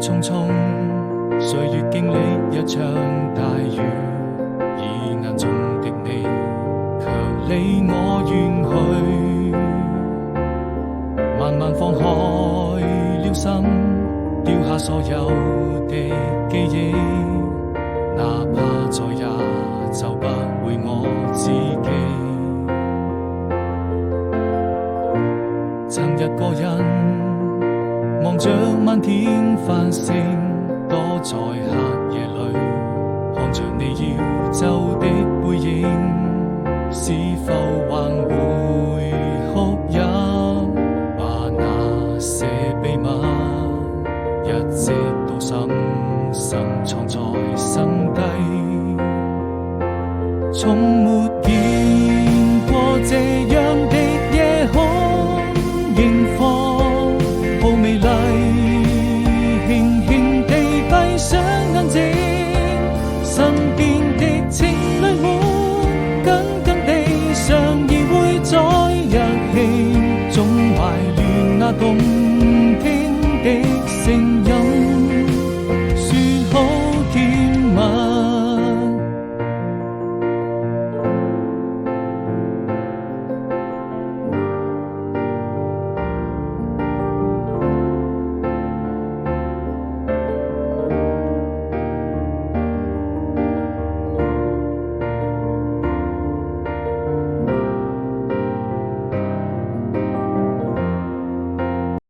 匆匆，歲月經歷一場大雨，以眼中的你卻離我遠去。慢慢放開了心，丟下所有的記憶，哪怕再也找不回我自己。曾一個人望着漫天繁星，躲在黑夜裏，看着你要走的背影，是否還會哭泣？把那些秘密一直都深深藏在心底，從沒見過這